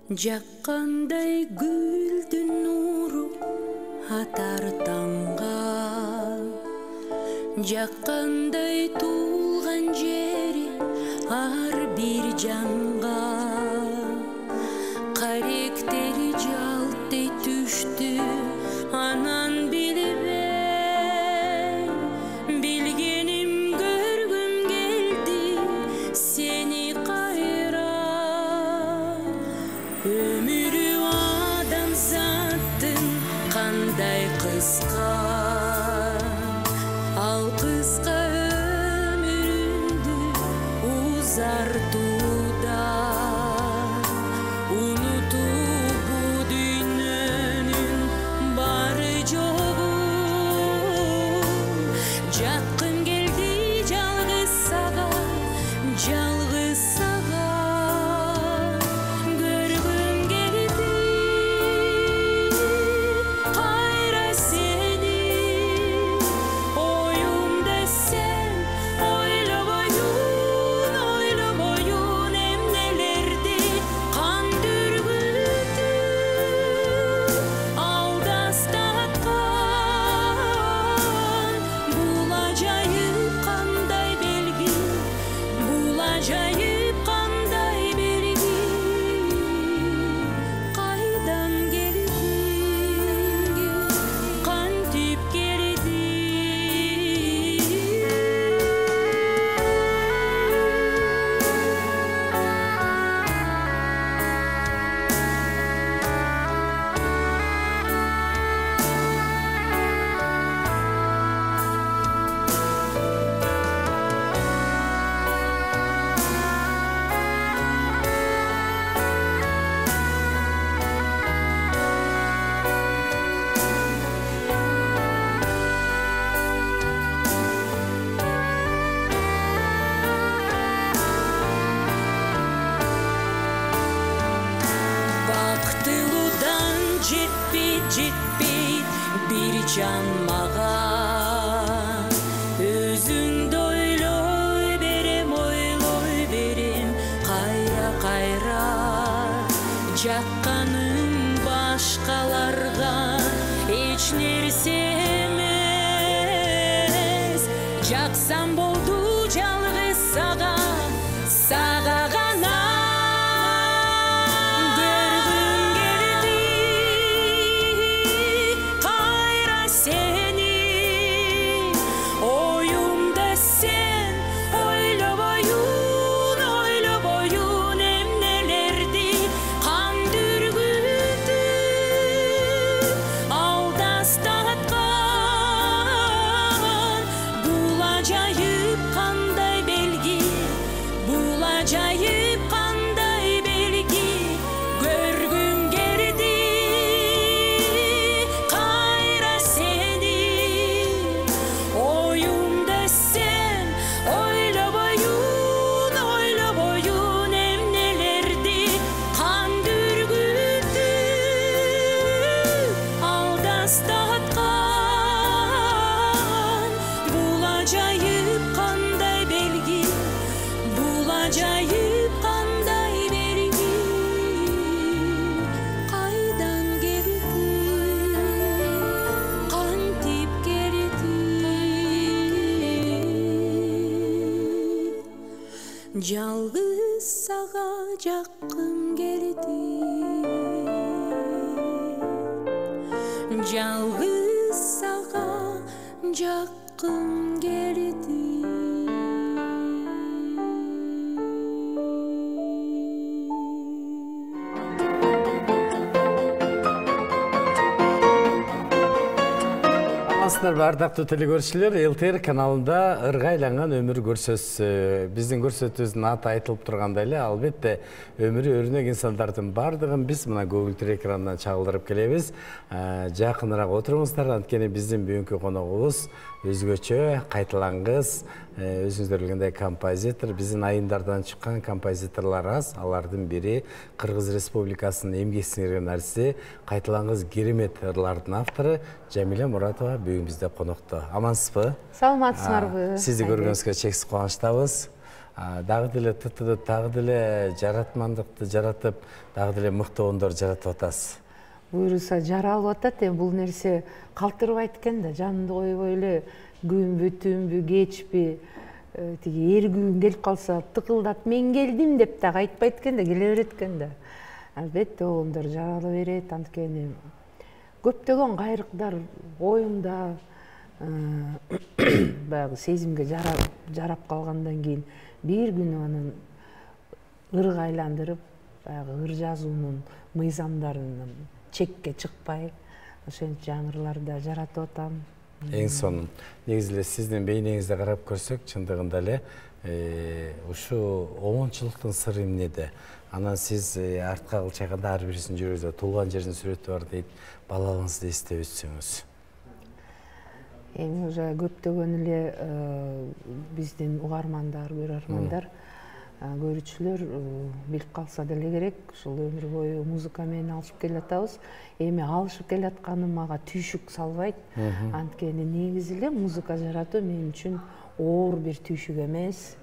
Жаққандай гүлдің нұры атар таңға, жаққандай туылған жері ар бір жанға. Қаректері жалтай түшті анан білбей, білгенім көргім келді сені қайра. Өмірі адамзаттың қандай қысқа, ал қысқа өміріңді ұзартуда. Unutу bu dünyanın bari joğu, жаққым келді жалғыз саған, жалғыз саған. Көргім келді қайра сені, ойымда сен ойлап ойын емнелерді қан дүргітіп алдастатқан. Бұл ажайып қандай белгі, бұл ажайып қандай белгі. Қайдан келдің, қантип келдің? Бақтылудан жетпей бір жан маған. Өзіңді ойлой берем қайра. Жаққаның башқаларға еш нәрсе емес. Жақсам болды жалғыз саған, саға ғана. Acayip qanday belgi, görgüm geldi қайра seni. Oyumda sen ойлап oyun emnelerdi қан дүргітіп алдастатқан. Бұл ажайып қандай белги, бұл ажайып қандай белги. Қайдан келдің, қантип келдің? Жалғыз саға жаққым келді, жалғыз саға жаққым келді. Армысыздар бардактуу телекөрүүчүлөр, ЛТР каналында ыргайланган өмүр көрсөтүсү. Биздин көрсөтүүбүздүн аты айтылып тургандай эле, албетте өмүрү өрнөк инсандардын бардыгын биз мына көгүлтүр экрандан чагылдырып келебиз. Жакыныраак отуруңуздар, анткени биздин бүгүнкү коногубуз өзгөчө, кайталангыс, өзүңүздөр билгендей композитор. Биздин айымдардан чыккан композиторлор аз. Алардын бири Кыргыз Республикасынын эмгек сиңирген артисти, кайталангыс керемет ырлардын автору Жамиля Муратова бүгүн бизде конокто. Амансызбы? Саламатсыздарбы? Сизди көргөнүзгө чексиз кубанычтабыз. Дагы деле ТТ дагы деле жаратмандыкты жаратып, дагы деле мыкты ондор жаратып атасыз. Буюрса жаралып атат, бул нерсе калтырбайт экен да, жанымды койбой эле күнбү, түнбү, кечпи, тиги эргүүң келип калса, тыкылдат мен келдим деп дагы айтпайт экен да, келе берет экен да. Албетте ондор жарала берет, анткени көптөгөн кайрыктар оюмда баягы сезимге жарап калгандан кийин бир күнү анын ырга айландырып, баягы ыр жазуунун мыйзамдарынан чекке чыкпай, ошентип жаңырларда жаратып атам. Эң сонун. Негизи эле сиздин бейнеңизди карап көрсөк, чындыгында эле ушу омончулуктун сыры эмнеде? Анан сиз артка кылчайганда ар бирисинин жүрөгүндө туулган жердин сүрөтү бар дейт, балалыгыңызды эстеп өтсөңүз. Эми уже көптөгөн эле биздин угармандар, көрөрмандар, көрүүчүлөр билип калса деле керек, ушул өмүр бою музыка менен алышып келатабыз. Эми алышып келатканым мага түйшүк салбайт. Анткени негизи эле музыка жаратуу мен үчүн оор бир түйшүк эмес.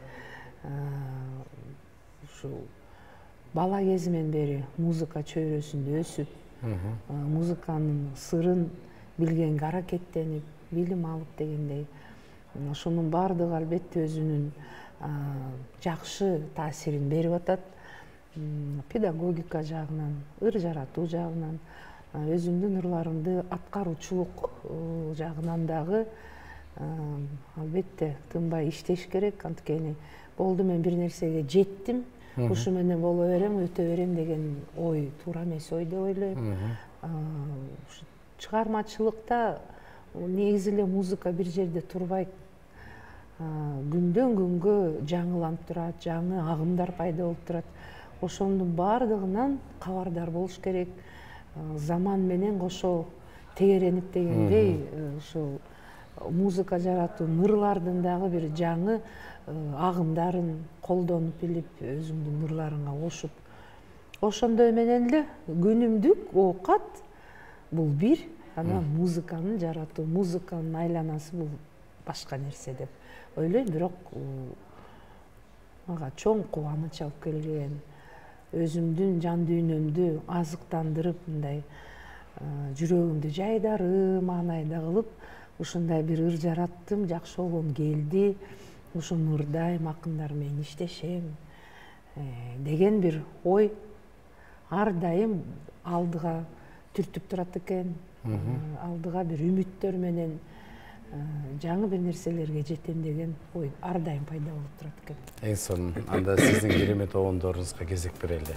Ушул бала кезимен бери музыка чөйрөсүндө өсүп, музыканын сырын билгенге аракеттенип, билим алып дегендей, ошонун баардыгы албетте өзүнүн жакшы таасирин берип атат. Педагогика жагынан, ыр жаратуу жагынан, өзүмдүн ырларымды аткаруучулук жагынан дагы албетте тынбай иштеш керек. Анткени болду, мен бир нерсеге жеттим, ушу менен боло берем, өтө берем деген ой туура эмес ой деп ойлойм. Чыгармачылыкта негизи эле музыка бир жерде турбайт. Күндөн күнгө жаңыланып турат, жаңы агымдар пайда болуп турат. Ошонун баардыгынан кабардар болуш керек. Заман менен кошо тегеренип дегендей, ушул музыка жаратуу ырлардын дагы бир жаңы агымдарын колдонуп билип, өзүңдүн ырларыңа кошуп, ошондой менен эле күнүмдүк оокат бул бир, анан музыканы жаратуу, музыканын айланасы бул башка нерсе деп ойлойм. Бирок мага чоң кубаныч алып келген, өзүмдүн жан дүйнөмдү азыктандырып, мындай жүрөгүмдү жайдарып, маанайда кылып, ушундай бир ыр жараттым, жакшы болгум келди, ушуну ырдайм, акындар менен иштешем деген бир ой ар дайым алдыга түртүп турат экен. Алдыга бир үмүттөр менен жаңы бир нерселерге жетем деген ой ар дайым пайда болуп турат экен. Эң сонун. Анда сиздин керемет обондоруңузга кезек берели.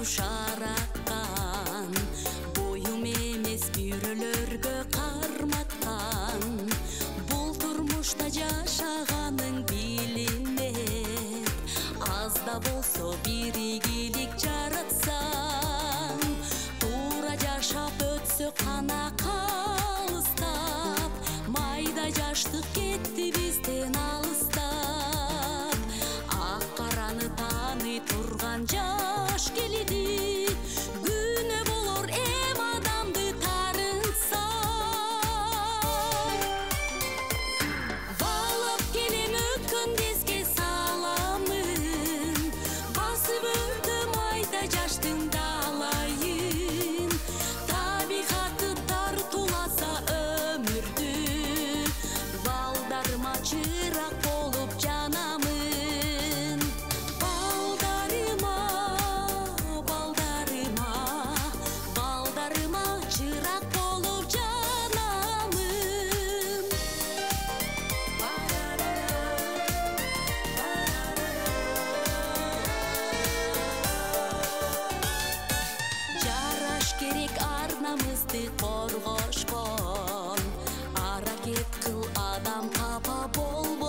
Шараккан боюм эмес бүйрөлөргө карматкан, бул турмушта жашаганың билинет, аз да болсо бир ийгилик жаратсаң, туура жашап өтсө кана калыстап, майда жаштык кетти бизден алыстап, ак караны тааный турган жаш келиди. Чырак болуп жанамын, балдарыма, балдарыма, балдарыма чырак болуп жанамын. Жараш керек ар намысты коргошкон, аракет кыл адам капа болбой.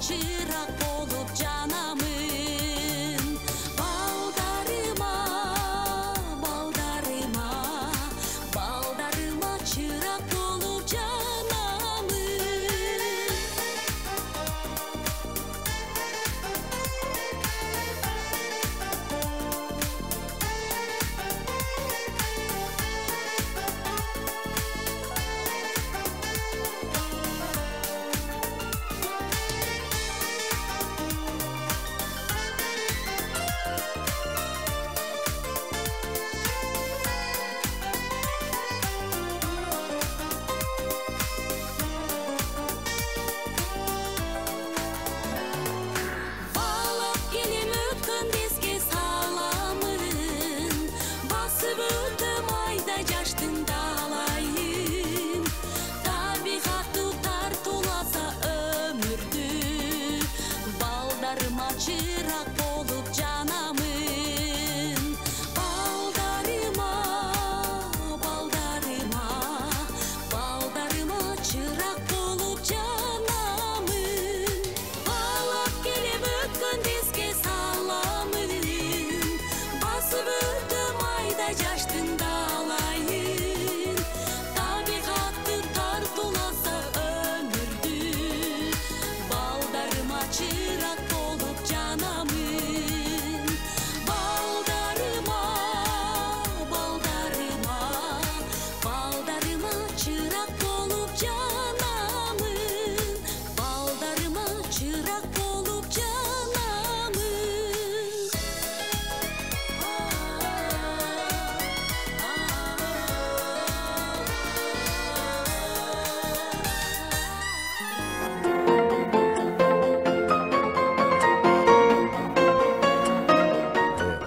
чырак болуп жанамын. Балдарыма, балдарыма, балдарыма чырак болуп жанамын. Балап келем өткөн безге саламын, басып өтөм айда жаштын далайын. Табигаттуу тартууласа өмүрдү, балдарыма чырак болуп жанамын. Балдарыма, балдарыма, балдарыма чырак болуп жанамын. Балап келем өткөн безге саламын, басып өтөм айда жаштын далайын. Табигатты тартууласа өмүрдү, балдарыма чырак болуп жанамын. Балдарыма, балдарыма, балдарыма чырак болуп жанамын. Балдарыма чырак болуп жанамын.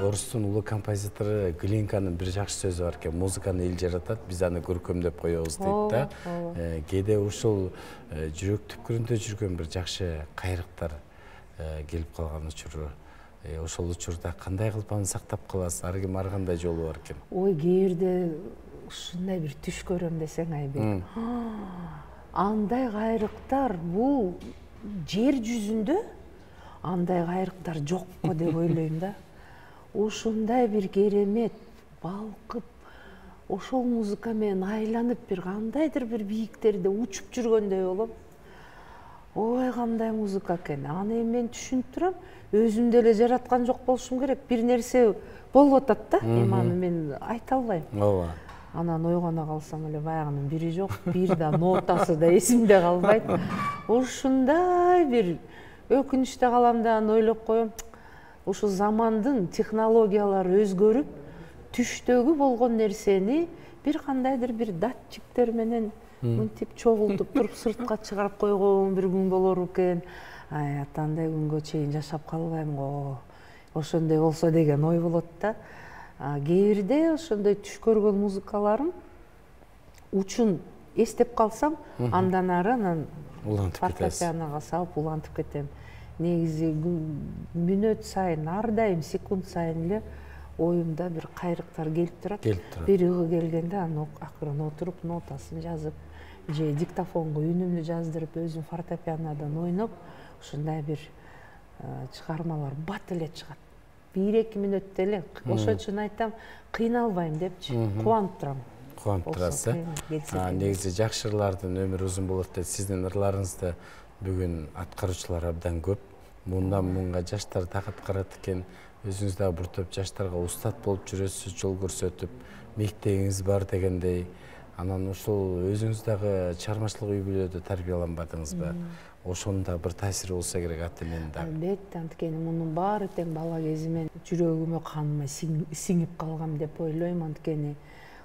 Орустун улуу композитору Глинканын бир жакшы сөзү бар экен. Музыканы эл жаратат, биз аны көркөмдөп коебуз дейт да. Кээде ушул жүрөк түпкүрүндө жүргөн бир жакшы кайрыктар келип калган учуру. Ошол учурда кандай кылып аны сактап каласыз? Ар ким ар кандай жолу бар экен. Ой, кээде ушундай бир түш көрөм десең Айбек. Андай кайрыктар бул жер жүзүндө андай кайрыктар жокко деп ойлойм да. Ушундай бир керемет балкып, ошол музыка менен айланып бир кандайдыр бир бийиктерде учуп жүргөндөй болом. Ой, кандай музыка экен. Аны эми мен түшүнүп турам. Өзүм деле жараткан жок болушум керек. Бир нерсе болуп атат да. Эми аны мен айта албайм. Ооба. Анан ойгоно калсам эле баягынын бири жок, бир да нотасы да эсимде калбайт. Ушундай бир өкүнүчтө калам да, аны ойлоп коем. Ушу замандын технологиялары өзгөрүп, түштөгү болгон нерсени бир кандайдыр бир датчиктер менен мынтип чогултуп туруп сыртка чыгарып койгон бир күн болор экен. Ай, атандай күнгө чейин жашап калбайм го. Ошондой болсо деген ой болот да. Кээ бирде ошондой түш көргөн музыкаларым учун эстеп калсам, андан ары анан фортепианого салып улантып кетем. Негизи мүнөт сайын, ар дайым секунд сайын эле оюмда бир кайрыктар келип турат. Бир ыгы келгенде аны акырын отуруп нотасын жазып, же диктофонго үнүмдү жаздырып, өзүм фортепианодон ойноп, ушундай бир чыгармалар бат эле чыгат. 1-2 мүнөттө эле. Ошон үчүн айттам, кыйналбайм депчи, кубанып турам. Кубанып турасыз, негизи жакшы ырлардын өмүрү узун болот дейт. Сиздин ырларыңызды бүгүн аткаруучулар абдан көп. Мындан мунга жаштар такат карат экен. Өзүңүз дагы бир топ жаштарга устат болуп жүрөсүз, жол көрсөтүп, мектебиңиз бар дегендей. Анан ушул өзүңүз дагы чыгармачылык үй бүлөдө тарбияланбадыңызбы? Ошонун да бир таасири болсо керек аты менен да. Албетте, анткени мунун баары тең бала кезимен жүрөгүмө, каныма сиңип калган деп ойлойм. Анткени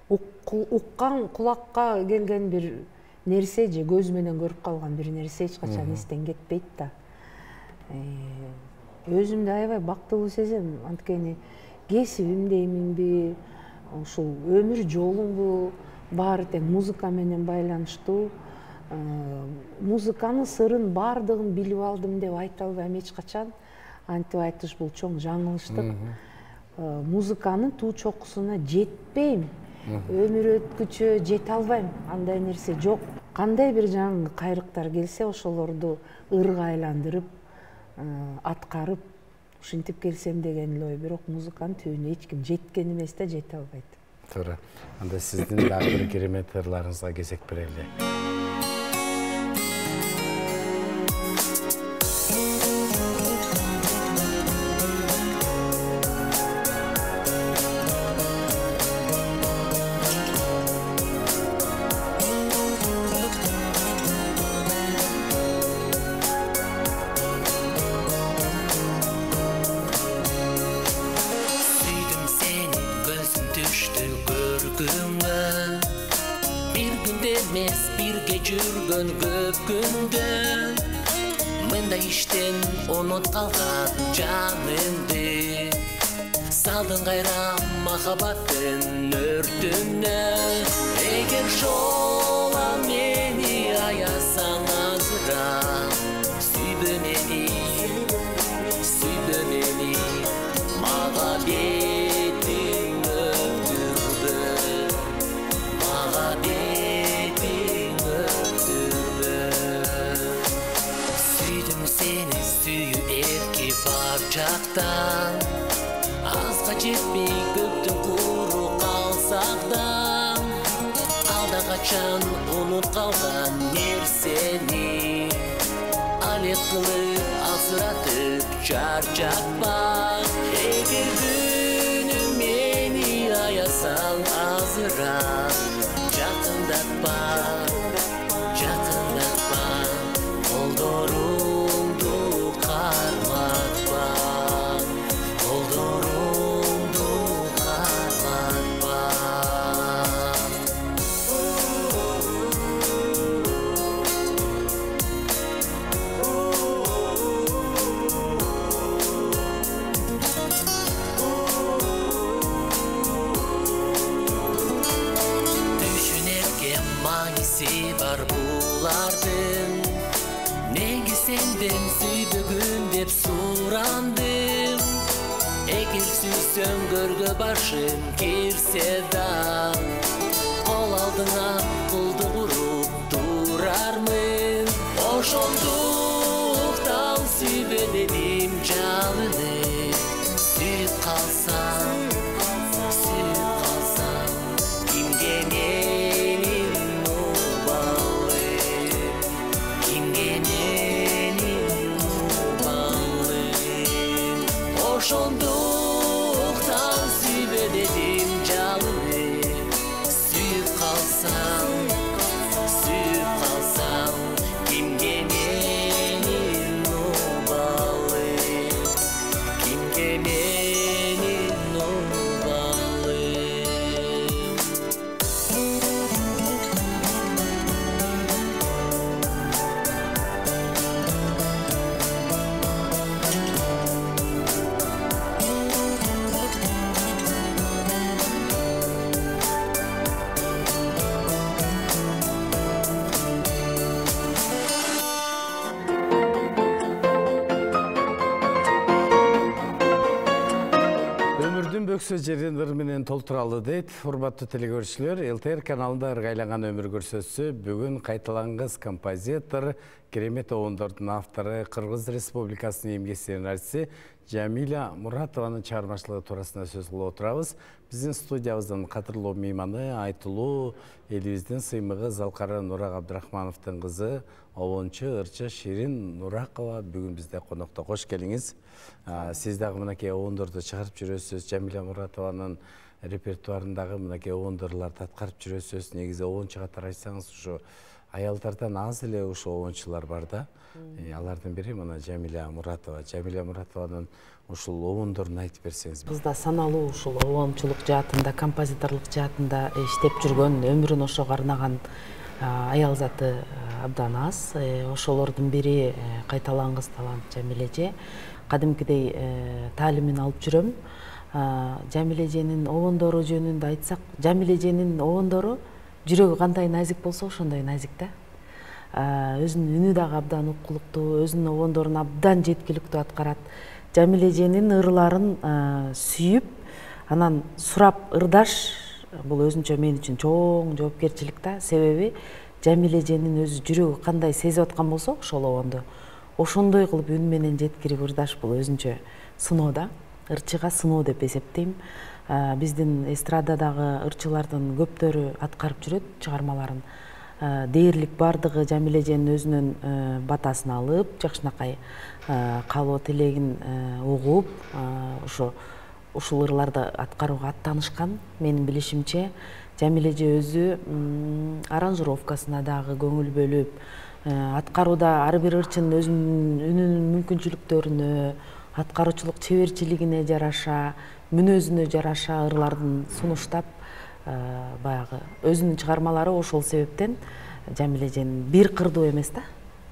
уккан, кулакка келген бир нерсе же көз менен көрүп калган бир нерсе эч качан эстен кетпейт да. Өзүмдү аябай бактылуу сезем. Анткени кесибим дейминби, ушул өмүр жолумбу, баары тең музыка менен байланыштуу. Музыканын сырын баардыгын билип алдым деп айта албайм эч качан. Антип айтыш бул чоң жаңылыштык. Музыканын туу чокусуна жетпейм. Өмүр өткүчө жете албайм. Андай нерсе жок. Кандай бир жаңы кайрыктар келсе, ошолорду ырга айландырып, аткарып ушинтип келсем деген ой, бирок музыканын түбүнө эч ким жеткен эмес да, жете албайт. Туура. Анда сиздин дагы бир керемет ырларыңызга кезек берели. Мында иштен унут калган жанымды, салдың кайра махаббаттын өртүнө. Эгер жолла мени аясаң азыраак, сүйбө мени, мага бетиң өтүрбө, мага бетиң өтүрбө. Сүйдүм сени сүйүү эрки бар жактан, азга жетпей көктүн куру калсак да, алда качан унут калган нерсени алек кылып азыратып чарчатпа. Эгер күнүм мени аясаң азыраак, жакындатпа, жакындатпа, колдорумду карматпа, колдорумду карматпа. Düşünerke mangisi var bulardın, negi senden süydügün dep surandım. Eger süysöң көргө башым кирсе да, кол алдыңа кулдук уруп турармын. Ошондуктан сүйбө дедим жалыны, сүйүп калсам, кимге менин убалым, кимге менин убалым. Ошондуктан сүйбө дедим жалыны, сүйүп калсам, кимге менин убалым, кимге менин убалым. Өмүрдүн бөксө жерин ыр менен толтуралы дейт. Урматтуу телекөрүүчүлөр, ЛТР каналында ыргайланган өмүр көрсөтсү бүгүн кайталангыс композитор, керемет оундордун автору, Кыргыз Республикасынын эмгек сценарийчиси Жамиля Муратованын чыгармачылыгы туурасында сөз кылып отурабыз. Биздин студиябыздын кадырлуу мейманы, айтылуу элибиздин сыймыгы Залкара Нурак Абдрахмановдун кызы, оончу, ырчы Ширин Нуракова бүгүн бизде конокто. Кош келиңиз. Сиз дагы мынакей оундорду чыгарып жүрөсүз. Жамиля Муратованын репертуарындагы мынакей оундорлорду аткарып жүрөсүз. Негизи оончуга тарайсаңыз, ушу аялдардан аз эле ушул оончулар бар да. Алардын бири мына Жамиля Муратова. Жамиля Муратованын ушул оундорун айтып берсеңиз. Бизде саналуу ушул оончулук жаатында, композиторлук жаатында иштеп жүргөн, өмүрүн ошого арнаган аял заты абдан аз. Ошолордун бири кайталангыс талант Жамиля эже. Кадимкидей таалимин алып жүрөм. Жамиля эженин оондору жөнүндө айтсак, Жамиля эженин оондору жүрөгү кандай назик болсо ошондой назик да. Өзүнүн үнү дагы абдан уккулуктуу, өзүнүн оондорун абдан жеткиликтүү аткарат. Жамиля эженин ырларын сүйүп, анан сурап ырдаш, бул өзүнчө мен үчүн чоң жоопкерчилик да. Себеби Жамиля эженин өзү жүрөгү кандай сезип аткан болсо ошол оонду, ошондой кылып үн менен жеткирип ырдаш бул өзүнчө сыноо да. Ырчыга сыноо деп эсептейм. Биздин эстрададагы ырчылардын көптөрү аткарып жүрөт чыгармаларын. Дээрлик бардыгы Жамиле эженин өзүнүн батасын алып, жакшынакай каалоо тилегин угуп, ушул ырларды аткарууга аттанышкан. Менин билишимче, Жамиле эже өзү аранжировкасына дагы көңүл бөлүп, аткарууда ар бир ырчынын өзүнүн үнүнүн мүмкүнчүлүктөрүнө, аткаруучулук чеберчилигине жараша, мүнөзүнө жараша ырлардын сунуштап, баягы өзүнүн чыгармалары ошол себептен Жамиле эженин бир кырдуу эмес да,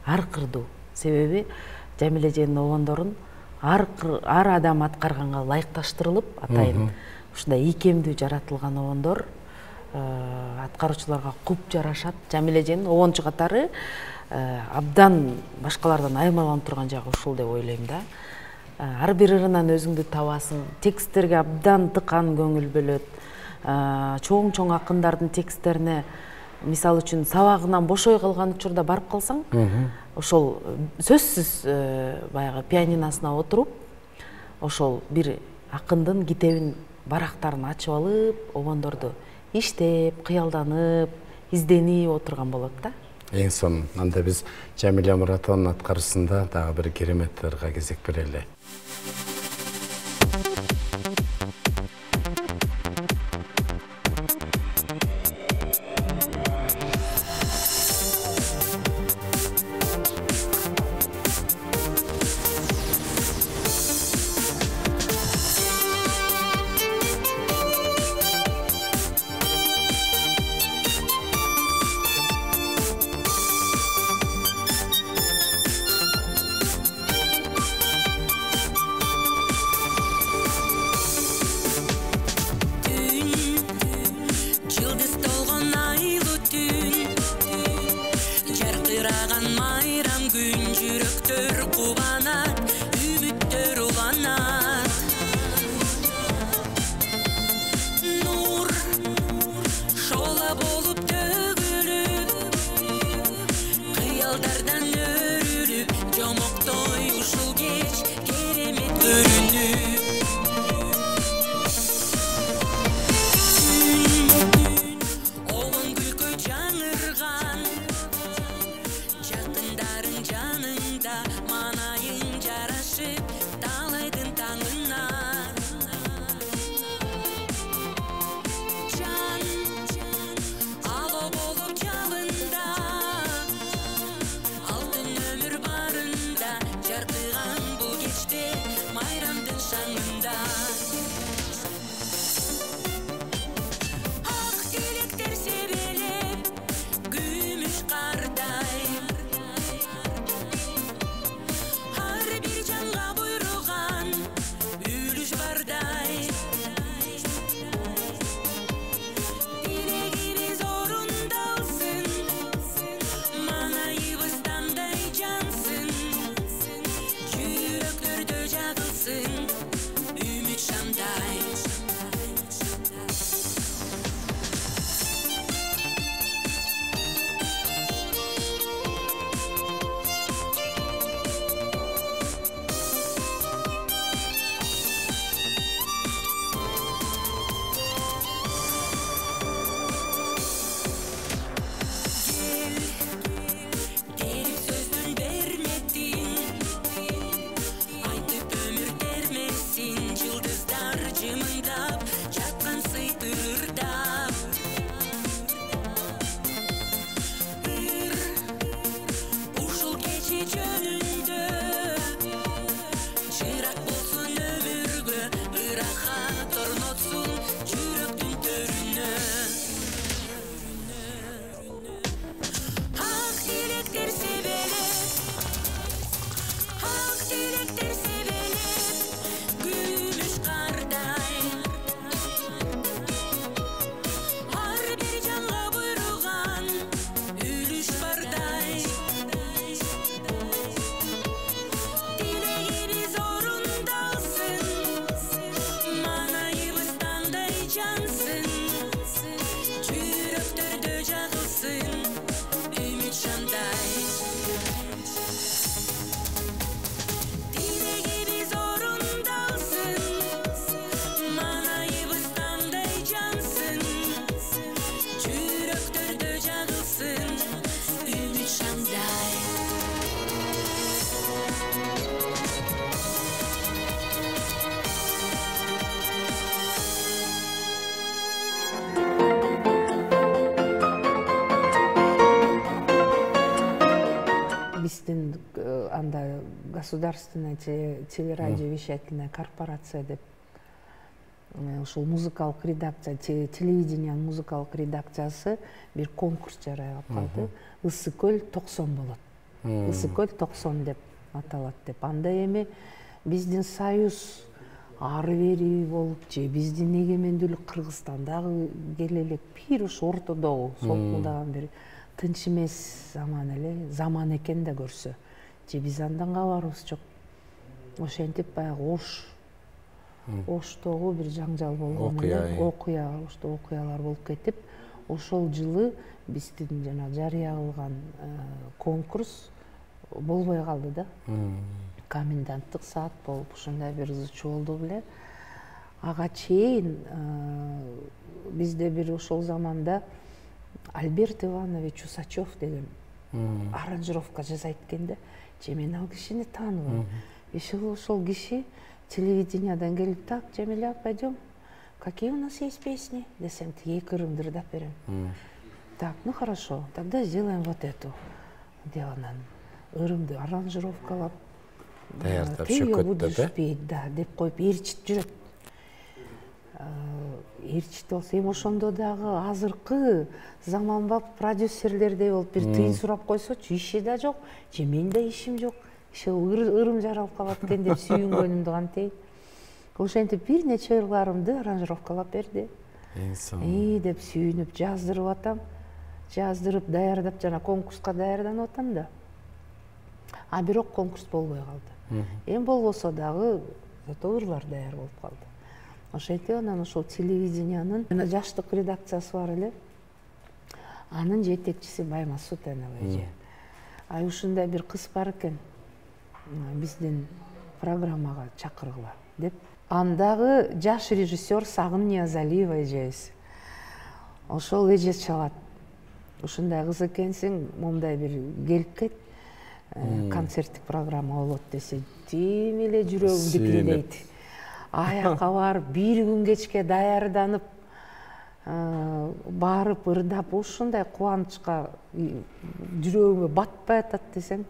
ар кырдуу. Себеби Жамиле эженин обондорун ар адам аткарганга ылайыкташтырылып, атайын ушундай ийкемдүү жаратылган обондор аткаруучуларга куп жарашат. Жамиле эженин обончу катары абдан башкалардан аймаланып турган жагы ушул деп ойлойм да. Ар бир ырынан өзүңдү табасың, тексттерге абдан тыкан көңүл бөлөт. Чоң акындардын тексттерине, мисалы үчүн сабагынан бошой калган учурда барып калсаң, ошол сөзсүз баягы пианиносуна отуруп, ошол бир акындын китебин барактарын ачып алып, обондорду иштеп, кыялданып, изденип отурган болот да. Эң сонун. Анда биз Жамиле Муратованын аткарышында дагы бир керемет ырга кезек берели. Mayram биздин анда государственная телерадиовещательная корпорация деп ушул музыкалык редакция, телевидениянын музыкалык редакциясы бир конкурс жарыялап калды. Ысык көл 90 болот. Ысык көл 90 деп аталат деп. Анда эми биздин союз ары бери болуп же биздин эгемендүүлүк Кыргызстандагы келе элек бир ушу ортодогу солкулдаган бир тынч эмес заман эле, заман экен да көрсө. Же биз андан кабарыбыз жок. Ошентип баягы Оштогу бир жаңжал болгон эле, окуялар болуп кетип, ошол жылы биздин жана жарыя кылган конкурс болбой калды да. Коменданттык саат болуп ушундай бир ызычуу болду беле. Ага чейин бизде бир ошол заманда Альберт Иванович Усачев деген аранжировка жасайт экен да. Же мен ал кишини тааныбайм. Ошол киши телевидениядан келип, так, Джамиля, пойдем, какие у нас есть песни? Десем, тиги кырымдырдап берем. Так, ну хорошо, тогда сделаем вот эту. Деланан ырымды аранжировкалап, ты ее будешь петь, да, деп коюп ээрчитип жүрөт. Ээрчитип болсо, эми ошондо дагы азыркы заманбап продюсерлердей болуп бир тыйын сурап койсочу, иши да жок, же менин да ишим жок. Ырым жаралып калат экен деп сүйүнгөнүмдү кантейт. Ошентип бир нече ырларымды аранжировкалап берди. Деп сүйүнүп жаздырып атам. Жаздырып даярдап жана конкурска даярданып атам да. А бирок конкурс болбой калды. Эми болбосо дагы зато ырлар даяр болуп калды. Ошентип анан ошол телевидениянын жаштык редакциясы бар эле. Анын жетекчиси Баймасут Энел эже. Ай ушундай бир кыз бар экен. Биздин программага чакыргыла деп. Андагы жаш режиссер Сагын Ниязалиева эжебиз. Ошол эже чалат. Ушундай кыз экенсиң, момундай бир келип кет. Концерттик программа болот десе, тим эле жүрөгүм дикирейт. Аяка барып, бир күн кечке даярданып, барып ырдап, ушундай кубанычка жүрөгүмө батпай атат десең.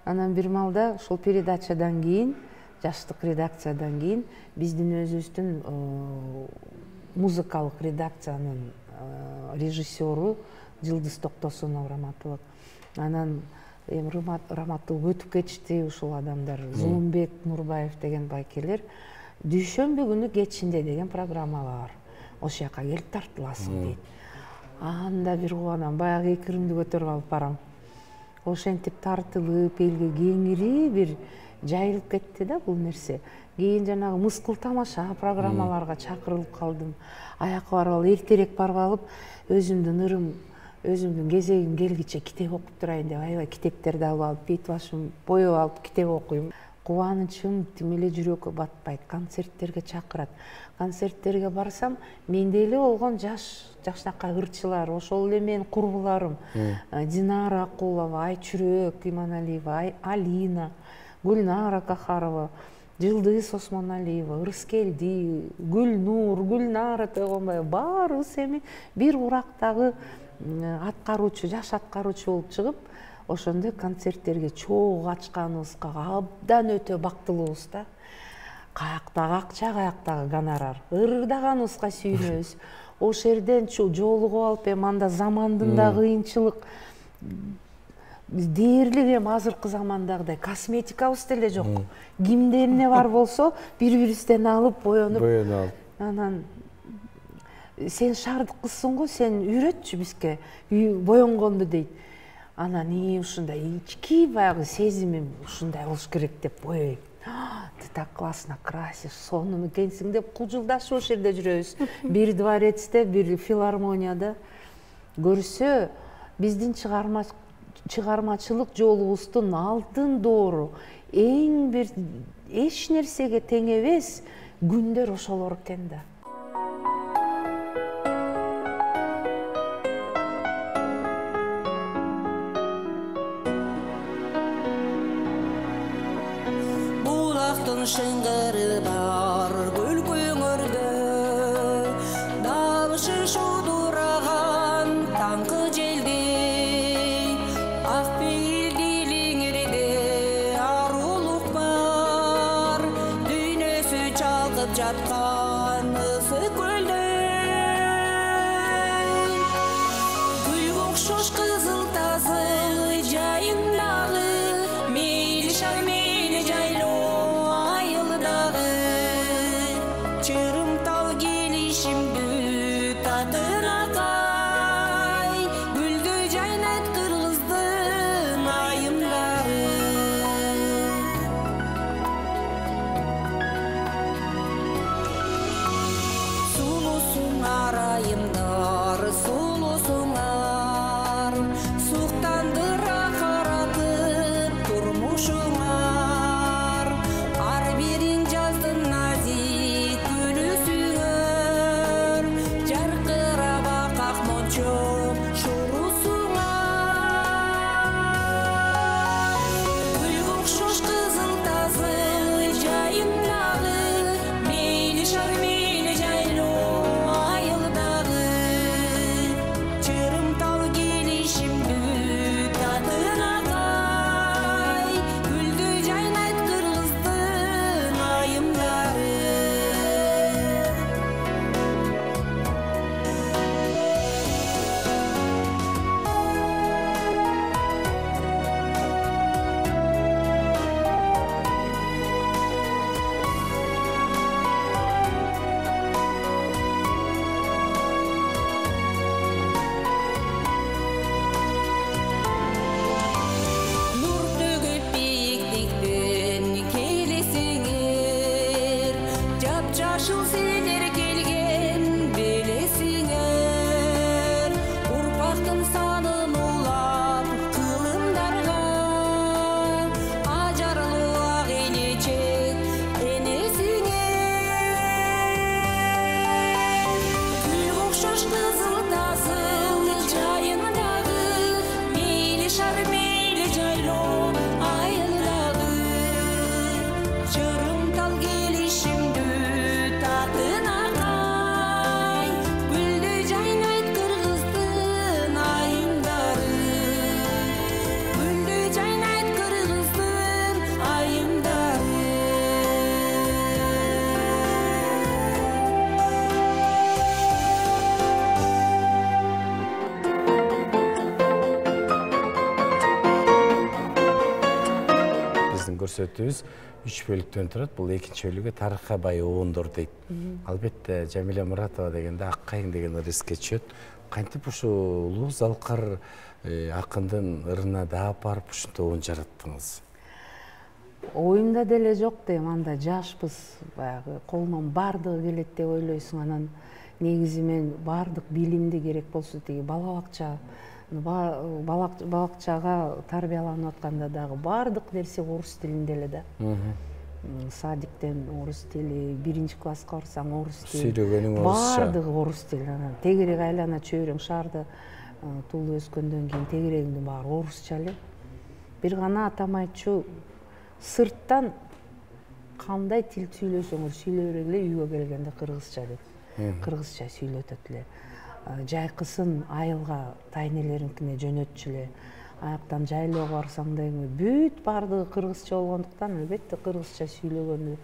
Анан бир малда ошол передачадан кийин, жаштык редакциядан кийин биздин өзүбүздүн музыкалык редакциянын режиссеру Жылдыз Токтосунова Раматылык. Анан эми Раматылык өтүп кетишти ушул адамдар. Зулумбек Нурбаев деген байкелер дүйшөмбү күнү кечинде деген программа бар. Ошол жака келип тартыласың дейт. Анда бир кубанам, баягы экиримди көтөрүп алып барам. Ошентип тартылып, элге кеңири бир жайылып кетти да бул нерсе. Кийин жанагы мыскыл тамаша программаларга чакырылып калдым. Аяка барып алып, эртерээк барып алып, өзүмдүн кезегим келгиче китеп окуп турайын деп, аябай китептерди алып алып, бет башым боеп алып китеп окуйм. Кубанычым тим эле жүрөккө батпайт. Концерттерге чакырат. Концерттерге барсам, менде эле болгон жашнакай ырчылар, ошол эле менин курбуларым. Динара Акулова, Айчүрөк Иманалиева, Алина, Гүлнара Кахарова, Жылдыз Осмоналиева, Ырыскелди, Гүлнур, Гүлнара Тойгонбаева, баарыбыз эми бир урактагы аткаруучу, жаш аткаруучу болуп чыгып, ошондой концерттерге чогуу качканыбызга абдан өтө бактылуубуз да. Каяктагы акча, каяктагы гонорар. Ырдаганыбызга сүйүнөбүз. Ошол жерден жолугуп алып, эми анда замандын да кыйынчылык, дээрлик эми азыркы замандагыдай косметикабыз деле жок. Кимде эмне бар болсо, бири-бирибизден алып, боенуп. Анан сен шаардык кызсың го, сен үйрөтчү бизге боенгонду дейт. Анан ушундай ички баягы сезимим ушундай болуш керек деп боейм. Ты так классно красишь, сонун экенсиң деп кужулдашып ошол жерде жүрөбүз. Бир дворецте, бир филармонияда көрсө, биздин чыгармачылык жолубуздун алтын доору, эң бир эч нерсеге тең эмес күндөр ошолор экен да. Шыңгыры бар көлкөңөрдө табышы шудураган таңкы желди ак пейил дилиңири ағып жатқан ысық көлден гүл ұқсас қызыл тазы жайындағы мейлі шар мейлі жайлы айылдағы чырымтал келишимді татына кай гүлді жайнат кыргыздын айымдары сулусуңар айымдар сулусуңар суктандыра каратып турмушуңар ар бириң жаздын назик күлүсүңөр жаркырап акак мончо шурусуңар гүл окшош кызыл тазы жайындагы мейли шар мейли жайлуу айылдагы чырымтал келишимді татына кай гүлдү жайнайт кыргыздын айымдары нур төгүп бииктиктен келесиңер жапжашыл силер келген белесиңер урпактын санын улап кылымдарга ажарлуу ак элечек энесиңер гүл окшош кызыл тазы жайындагы мейли шар мейли жайлуу айылдагы чырымтал келишимді татына кай гүлдү жайнайт кыргыздын айымдары гүлдү жайнайт кыргыздын айымдары Біздің көрсөтүүбүз 3 бөлүктөн турат. Бул экинчи бөлүгү тарыхка бай оондор дейт. Албетте Жамиля Муратова дегенде Аккайың деген ыр эске түшөт. Кантип ушу улуу залкар акындын ырына да барып ушундай оон жараттыңыз? Оюмда деле жок дейм, анда жашпыз, баягы колуман бардыгы келет деп ойлойсуң. Анан негизи мен бардык билимди керек болсо тиги балакчага тарбияланып атканда дагы бардык нерсе орус тилинде эле да. Садиктен орус тили, 1-класска барсаң орус тили. Сүйлөгөнүң орусча. Бардыгы орус тили. Анан тегерек айлана чөйрөң шаарда туулуп өскөндөн кийин тегерегиңдин баары орусча эле. Бир гана атам айтчу, сырттан кандай тил сүйлөсөңөр сүйлөй бергиле, үйгө келгенде кыргызча деп. Кыргызча сүйлөтөт эле. Жайкысын айылга тайнелеринкине жөнөтчү эле. Аяктан жайлоого барсаң дегенде бүт бардыгы кыргызча болгондуктан албетте кыргызча сүйлөгөнү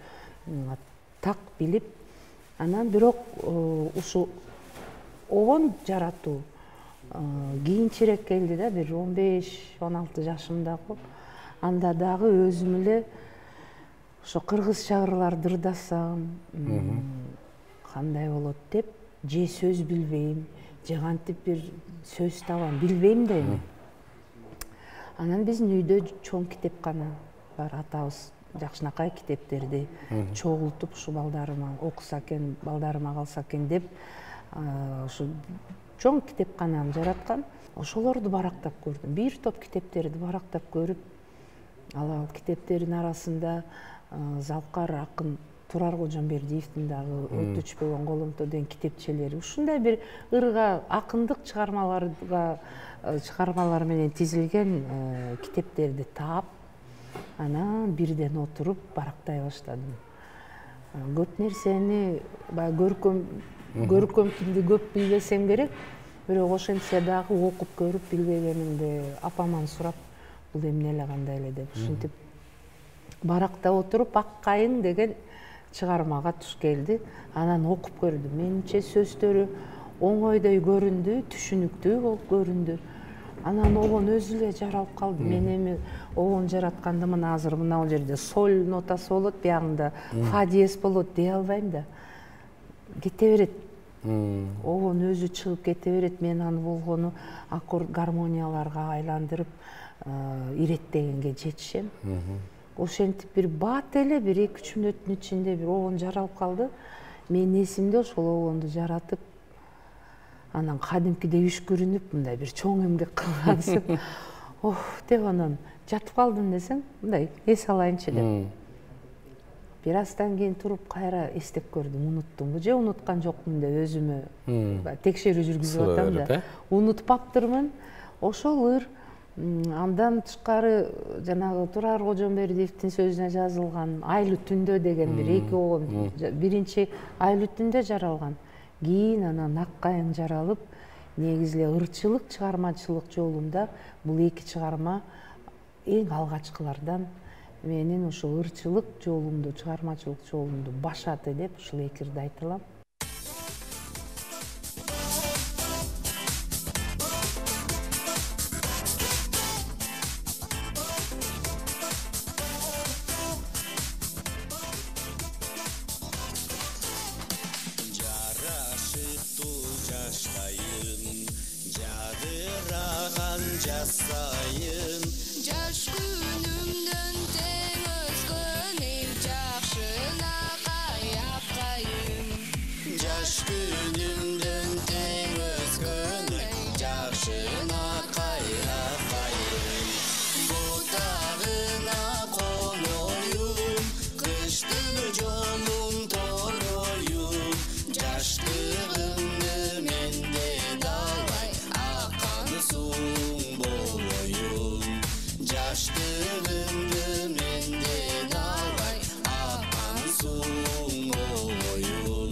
так билип, анан бирок ушу оон жаратуу кийинчерээк келди да, бир 15-16 жашымдагы. Анда дагы өзүм эле ошо кыргызча ырларды ырдасам кандай болот деп, же сөз билбейм, же кантип бир сөз табам, билбейм дейм. Анан биздин үйдө чоң китепкана бар, атабыз жакшынакай китептерди чогултуп ушу балдарыма окуса экен, балдарыма калса экен деп, ушу чоң китепкананы жараткан. Ошолорду барактап көрдүм. Бир топ китептерди барактап көрүп, ал китептердин арасында Залкар акын Турар Кожомбердиевдин дагы өтүчпөгөн колумто деген китепчелери, ушундай бир ырга акындык чыгармалар менен тизилген китептерди таап, анан бирден отуруп барактай баштадым. Көп нерсени көркөм тилди көп билбесем керек, бирок ошентсе дагы окуп көрүп билбегенимди апаман сурап, бул эмне эле кандай эле деп ушинтип баракта отуруп Аккайың деген чыгармага туш келди. Анан окуп көрдүм. Менимче сөздөрү оңойдой көрүндү, түшүнүктүү болуп көрүндү. Анан обон өзү эле жаралып калды. Мен эми обон жаратканды мына азыр мына жерде соль нотасы болот, биягында фа диез болот дей албайм да. Кете берет. Обон өзү чыгып кете берет. Мен аны болгону аккорд гармонияларга айландырып иреттегенге жетишем. Ошентип бир бат эле бир 2-3 мүнөттүн ичинде бир обон жаралып калды. Мен эсимде ошол обонду жаратып, анан кадимкидей үшкүрүнүп, мындай бир чоң эмгек кылгансып, деп анан жатып калдым десең, мындай эс алайынчы деп. Бир аздан кийин туруп кайра эстеп көрдүм, унуттумбу же унуткан жокмун деп өзүмө текшерүү жүргүзүп атам да. Унутпаптырмын. Ошол ыр. Андан тышкары жанагы Турар Кожомбердиевдин сөзүнө жазылган Айлы түндө деген бир 2 обон. Биринчи Айлы түндө жаралган. Кийин анан Ак кайың жаралып, негизи эле ырчылык чыгармачылык жолумда бул 2 чыгарма эң алгачкылардан менин ошо ырчылык жолумду, чыгармачылык жолумду башады деп ушул 2-ирди айта алам. Жаш күнүмдөн тең өскөн эл жакшына каяп кайын. Жаш күнүмдөн тең өскөн эл жакшына каяп кайын. Бутагына коноюм, кыштын жолун тороюм. Жаштыгымды менде далбай аккан суң болоюм. Жаштыгымды менден албай аккан суң болоюм.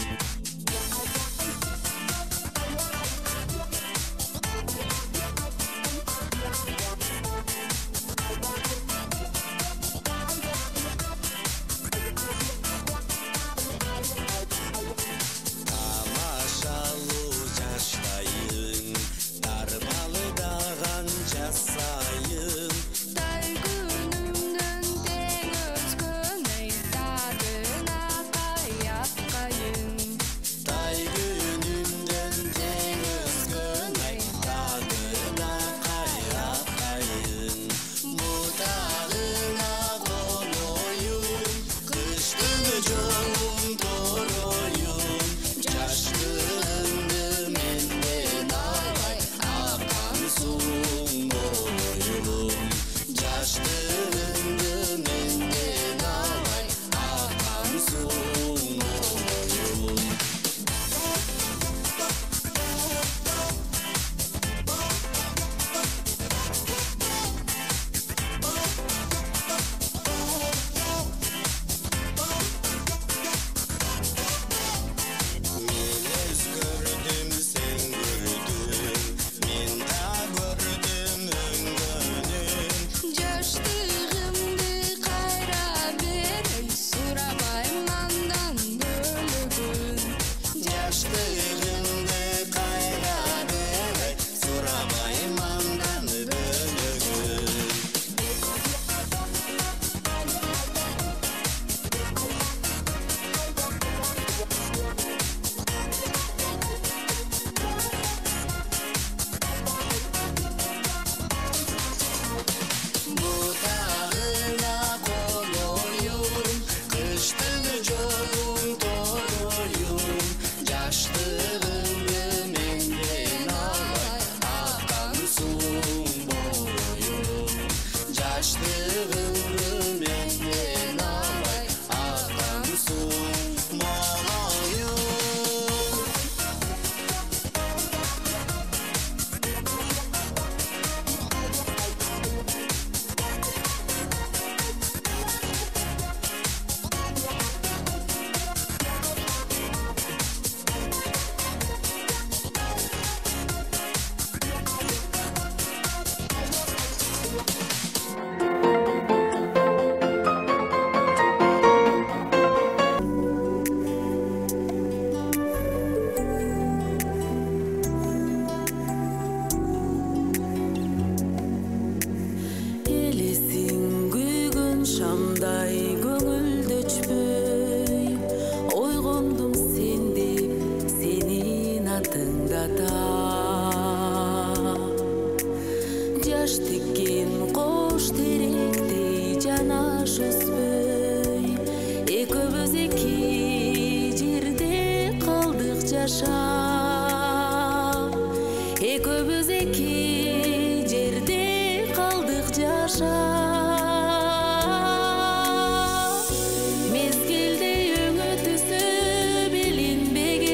Тамашалуу жаштайын, тармалы даган жасайын. Тай күнүмдөн тең өскөн эй тагына каяп кайын. Тай күнүмдөн тең өскөн эй тагына каяп кайын. Бутагына коноюм, кыштын жолун тороюм. Жаштыгымды менден албай аккан суң болоюм. шамдай көңүлдө өчпөй ойгондум сен деп сенин атыңды атап жаш теккен кош теректей жанаш өспөй экөөбүз эки жерде калдык жашап экөөбүз эки жерде калдык жашап мезгилде өңү түсү билинбеген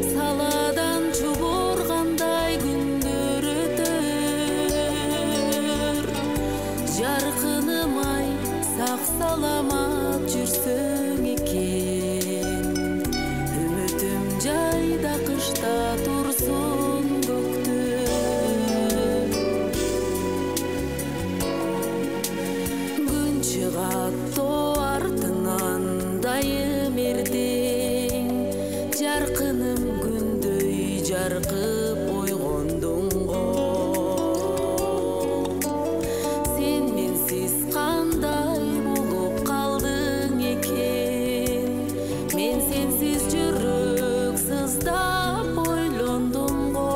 саладан чубургандай күндөр өтөр жаркыным ай сак саламат жүрсөң экен үмүтүм жайда кышта турсун көктө күн чыгат тоо артынан дайым эртең жаркыным күндөй жаркып ойгондуң го сен менсиз кандай болуп калдың экен мен сенсиз жүрөк сыздап ойлондум го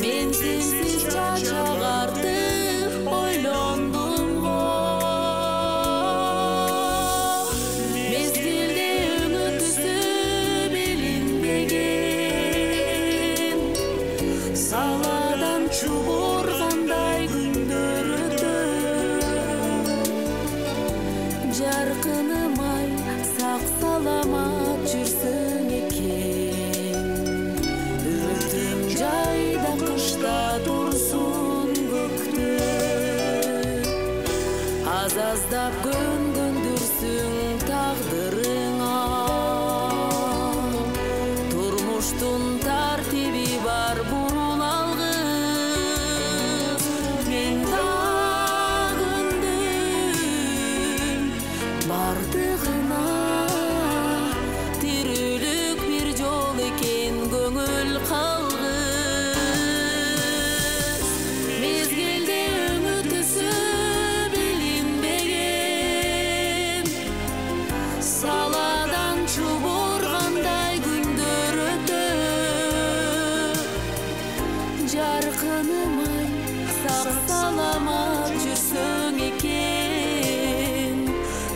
мен сенсиз чачак артып ойлондум го мезгилде өңү түсү билинбеген саладан чубургандай күндөр өтөр жаркыным ай сак саламат жүрсөң экен үмүтүм жайда кышта турсун көктө аз-аздап көнгөндүрсүң тагдырыңа турмуштун тартиби бар бурул алгыс мен күндүм бардыгына тирүүлүк бир жол экен көңүл калгыс мезгилде өңү түсү билинбеген саладан чубургандай күндөр өтөр жаркыным ай сак саламат жүрсөң экен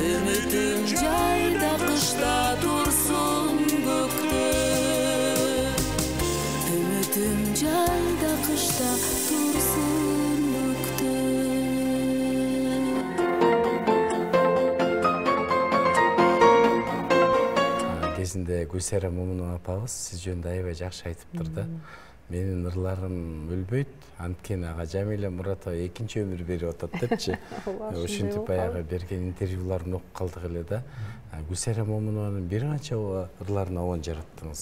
үмүтүм жайда кышта турсун көктө үмүтүм жайда кышта турсун көктө кезинде Гүлсайра Момунова апабыз сиз жөнүндө аябай жакшы айтыптыр да. Менин ырларым өлбөйт, анткени ага Жамиля Муратова экинчи өмүр берип атат депчи. Ушинтип баягы берген интервьюларын окуп калдык эле да. Гүлсайра Момунованын бир канча ырларын обон жараттыңыз.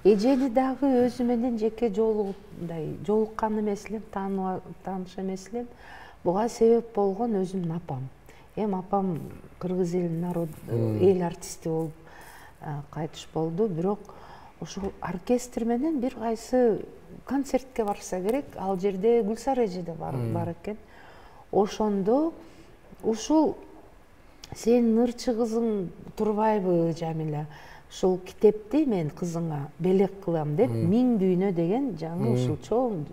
Эжени дагы өзү менен жеке жолуккан эмес элем, тааныш эмес элем. Буга себеп болгон өзүмдүн апам. Апам кыргыз элинин народ эл артисти болуп кайтыш болду, бирок ушул оркестр менен бир кайсы концертке барса керек, ал жерде Гүлсара эже да бар экен. Ошондо ушул сенин ырчы кызың турбайбы Жамиля, ушул китепти мен кызыңа белек кылам деп 1000 дүйнө деген жаңы ушул чоң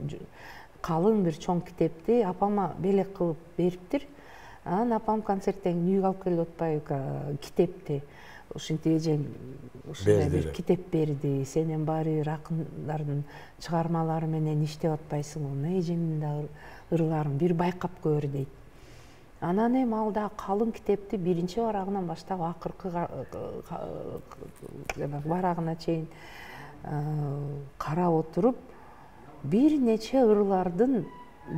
калың бир чоң китепти апама белек кылып бериптир. Анан апам концерттен үйгө алып келип атпайбы китепти. Ушинтип эжең ушундай бир китеп берди. Сенин баары бир акындардын чыгармалары менен иштеп атпайсың. Эжемдин да ырларын бир байкап көр дейт. Анан эми ал да калың китепти биринчи барагынан баштап акыркы барагына чейин карап отуруп, бир нече ырлардын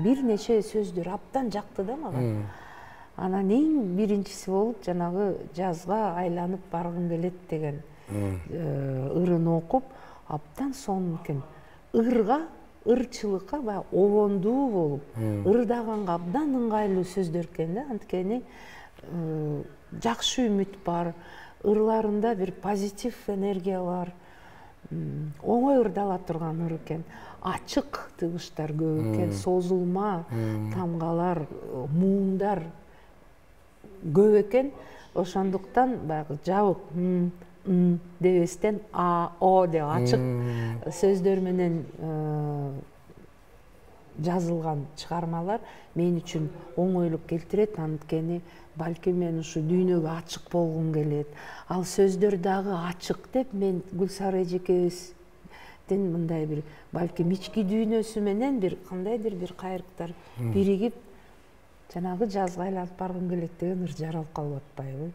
бир нече сөздөр абдан жакты да мага. Анан эң биринчиси болуп жанагы жазга айланып баргым келет деген ырын окуп абдан сонун экен. Ырга, ырчылыкка баягы обондуу болуп, ырдаганга абдан ыңгайлуу сөздөр экен да. Анткени жакшы үмүт бар, ырларында бир позитив энергия бар. оңой ырдала турган ыр экен. Ачык тыгыштар көп экен, созулма тамгалар, муундар көп экен. Ошондуктан баягы жабык дебестен а, о деп ачык сөздөр менен жазылган чыгармалар мен үчүн оңойлук келтирет, анткени балким мен ушу дүйнөгө ачык болгум келет. Ал сөздөр дагы ачык деп мен Гүлсара эжекебиздин мындай бир балким ички дүйнөсү менен бир кандайдыр бир кайрыктар биригип жанагы жазга айланып баргым келет деген ыр жаралып калып атпайбы?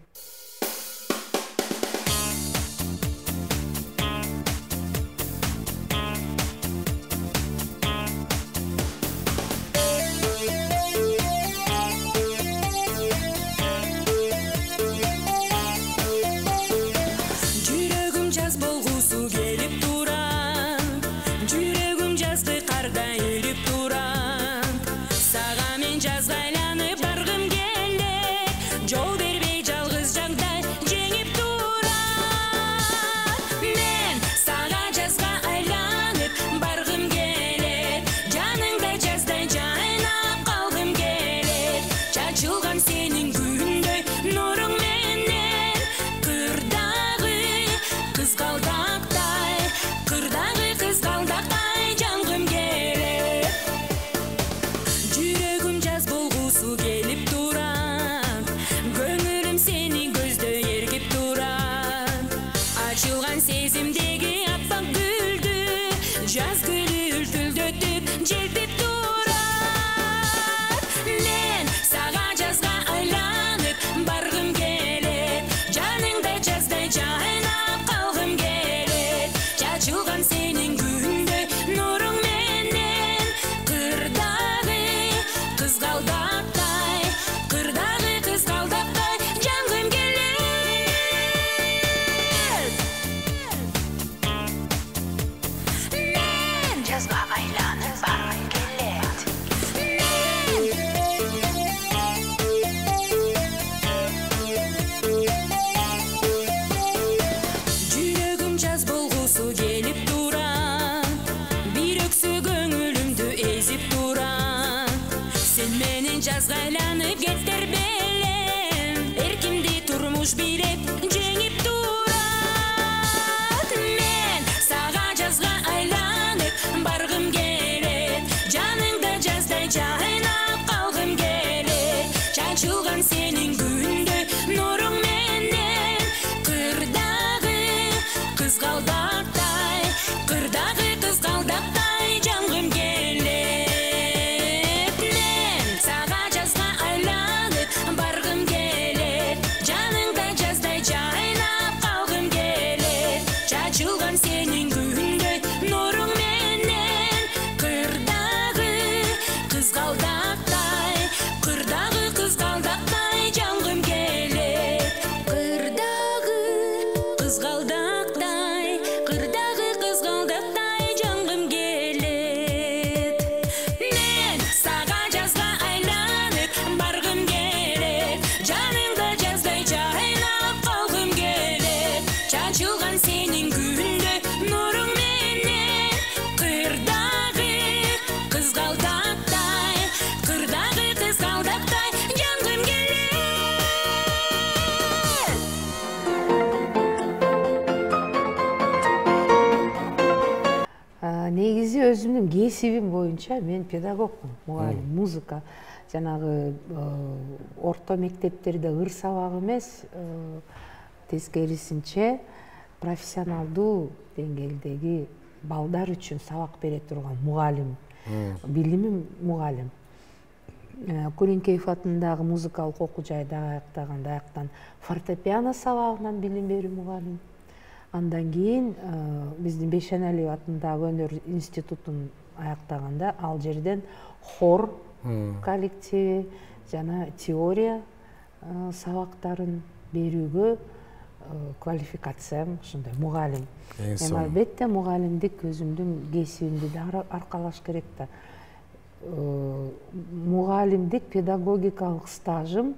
Өзүмдүн кесибим боюнча мен педагогмун, мугалим, музыка. Жанагы орто мектептерде ыр сабагы эмес, тескерисинче профессионалдуу деңгээлдеги балдар үчүн сабак бере турган мугалим, билимим мугалим. Куренкеев атындагы музыкалык окуу жайды аяктан фортепиано сабагынан билим берүү мугалим. Андан кийин биздин Бейшеналиев атындагы өнөр институтун аяктаганда ал жерден хор коллективи жана теория сабактарын берүүгө квалификациям ушундай мугалим. Эми албетте мугалимдик өзүмдүн кесибимди да аркалаш керек да. Мугалимдик педагогикалык стажым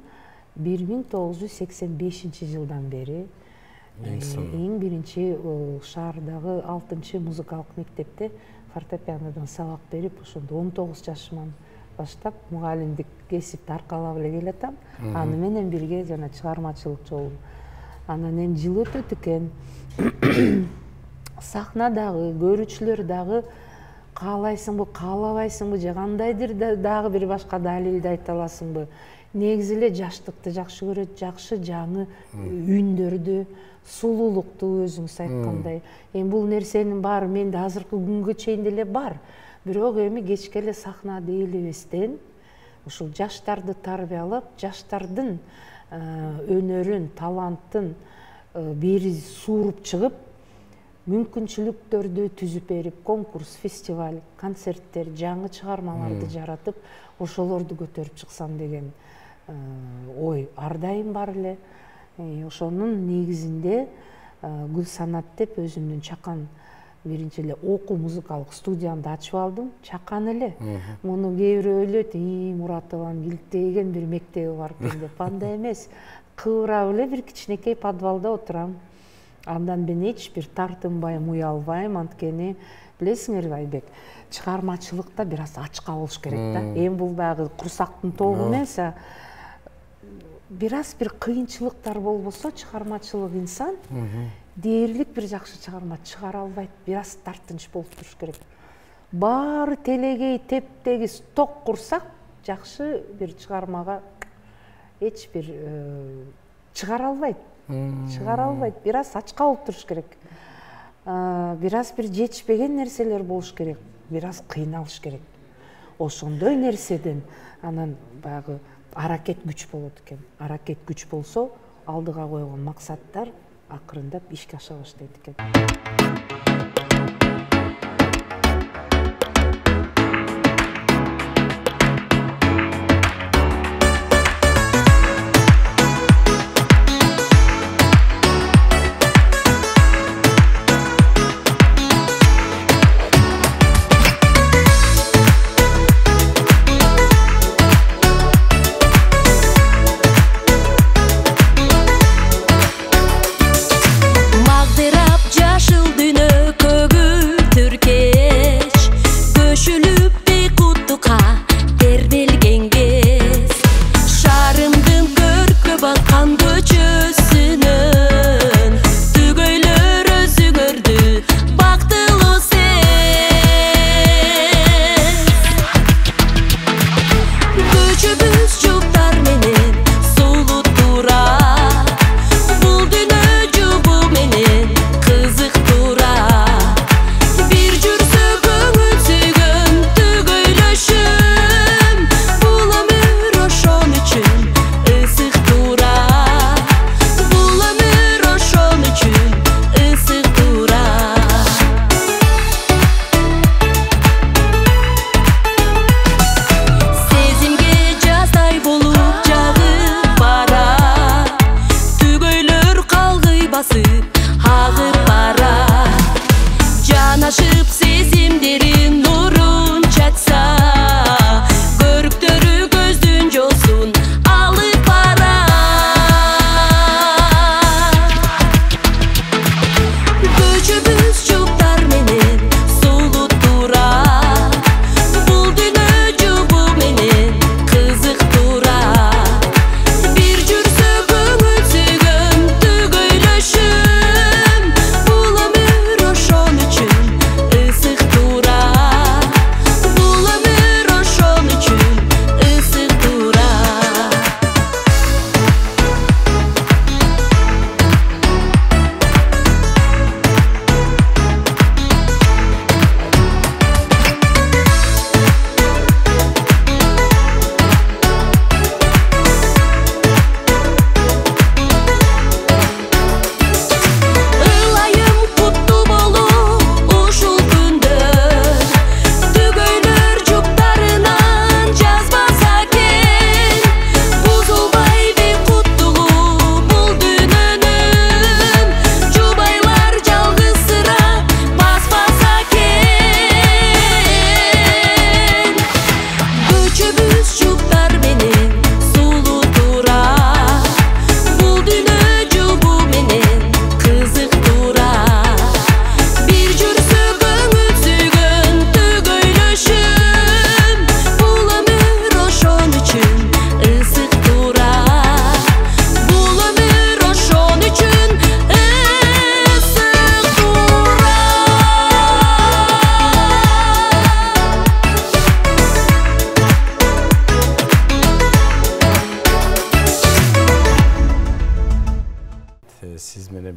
1985 жылдан бери Эң биринчи шаардагы 6-музыкалык мектепте фортепианодон сабак берип, ошондо 19 жашыман баштап мугалимдик кесипти аркалап эле келатам. Аны менен бирге жана чыгармачылык жолун. Анан эми жыл өтөт экен. Сахнадагы, көрүүчүлөр дагы каалайсыңбы, каалабайсыңбы, же кандайдыр дагы бир башка далилди айта аласыңбы? Негизи эле жаштыкты жакшы көрөт, жакшы жаңы үндөрдү, сулуулукту өзүңүз айткандай. Эми бул нерсенин баары менде азыркы күнгө чейин деле бар. Бирок эми кечке эле сахнада ээлебестен ушул жаштарды тарбиялап, жаштардын өнөрүн, талантын бери сууруп чыгып, мүмкүнчүлүктөрдү түзүп берип, конкурс, фестиваль, концерттер, жаңы чыгармаларды жаратып, ошолорду көтөрүп чыксам деген ой ар дайым бар эле. Ошонун негизинде Гүлсанат деп өзүмдүн чакан биринчи эле окуу музыкалык студиямды ачып алдым. Чакан эле. Муну кээ бирөө ойлойт, Муратованын илтеген бир мектеби бар экен деп. Андай эмес. Кыбырап эле бир кичинекей подвалда отурам. Андан мен эч бир тартынбайм, уялбайм, анткени билесиңерби Айбек, чыгармачылыкта бир аз ачка болуш керек да. Эми бул дагы курсактын тобу эмес, бир аз бир кыйынчылыктар болбосо чыгармачылык инсан дээрлик бир жакшы чыгарма чыгара албайт, бир аз тартынч болуп туруш керек. Баары телегей, тептегиз, ток курсак, жакшы бир чыгармага эч бир чыгара албайт. Чыгара албайт, бир аз ачка болуп туруш керек. Бир аз бир жетишпеген нерселер болуш керек, бир аз кыйналыш керек. Ошондой нерседен анан баягы аракет күч болот экен. Аракет күч болсо, алдыга койгон максаттар акырындап ишке аша баштайт экен. Магдырап жашыл дүнө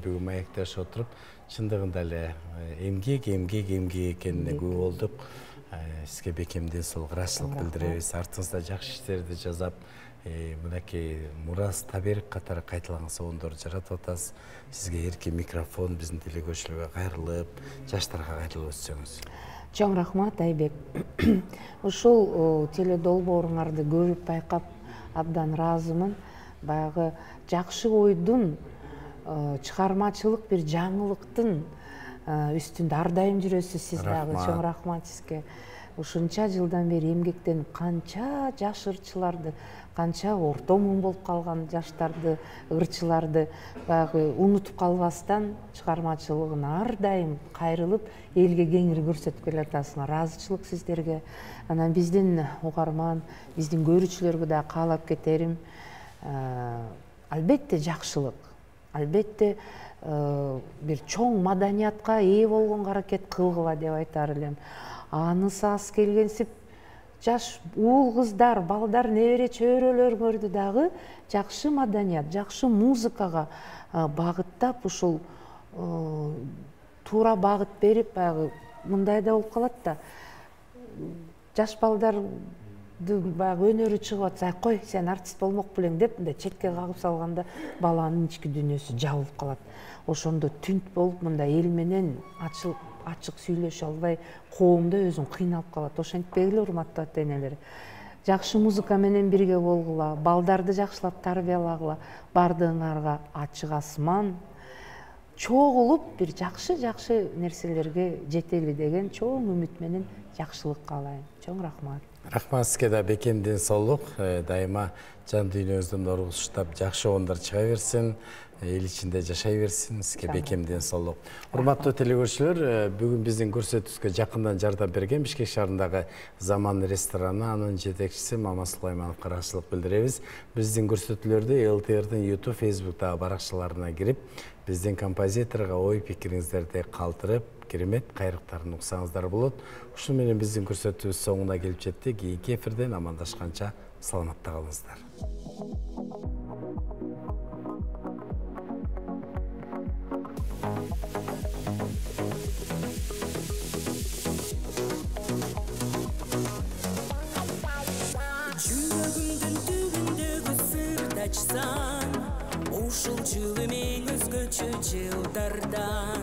бүгүн маектешип отуруп чындыгында эле эмгек экенине күбө болдук. Сизге бекемден сол ыраазычылык билдиребиз. Артыңызда жакшы иштерди жасап, мынакей мурас таберик катары кайталанган сондорду жаратып атасыз. Сизге эркин микрофон биздин телекөрүүчүлөргө кайрылып, жаштарга кайталап өтсөңүз. Чоң рахмат Айбек. Ушул теледолбооруңарды көрүп байкап абдан ыраазымын. Баягы жакшы ойдун, чыгармачылык бир жаңылыктын үстүндө ар дайым жүрөсүз сиз дагы. Чоң рахмат сизге. Ушунча жылдан бери эмгектенип канча жаш ырчыларды, канча орто муң болуп калган жаштарды, ырчыларды баягы унутуп калбастан чыгармачылыгын ар дайым кайрылып элге кеңири көрсөтүп келатасыңар. Ыраазычылык сиздерге. Анан биздин угарман, биздин көрүүчүлөргө да каалап кетерим, албетте жакшылык, албетте бир чоң маданиятка ээ болгонго аракет кылгыла деп айтар элем. Анысы аз келгенсип жаш уул кыздар, балдар, небере чөйрөлөрүңөрдү дагы жакшы маданият, жакшы музыкага багыттап, ушул туура багыт берип, баягы мындай да болуп калат да. Жаш балдардын баягы өнөрү чыгып атса, кой, сен артист болмок белең деп, мындай четке кагып салганда баланын ички дүйнөсү жабылып калат. Ошондо түнт болуп, мындай эл менен ачык сүйлөшө албай, коомдо өзүн кыйналып калат. Ошентпегиле, урматтуу ата-энелер. Жакшы музыка менен бирге болгула, балдарды жакшылап тарбиялагыла, бардыгыңарга ачык асман, чогулуп бир жакшы нерселерге жетели деген чоң үмүт менен жакшылык каалайм. Чоң рахмат. Рахмат сизге да бекемден соолук. Дайыма жан дүйнөңүздөн нур уштап, жакшы оондар чыга берсин, эл ичинде жашай берсин. Сизге бекемден соолук. Урматтуу телекөрүүчүлөр, бүгүн биздин көрсөтүүбүзгө жакындан жардам берген Бишкек шаарындагы Заман рестораны, анын жетекчиси Мамат Сулаймановго ыраазычылык билдиребиз. Биздин көрсөтүүлөрдү ЛТРдин YouTube, Facebook'тагы баракчаларына кирип, биздин композиторго ой пикириңиздерди калтырып, керемет кайрыктарын уксаңыздар болот. Ушуну менен биздин көрсөтүүбүз соңуна келип жеттик. Кийинки эфирден амандашканча саламатта калыңыздар. Жүрөгүмдүн түбүндөгү сырды ачсаң, ушул жыл эң өзгөчө жылдардан.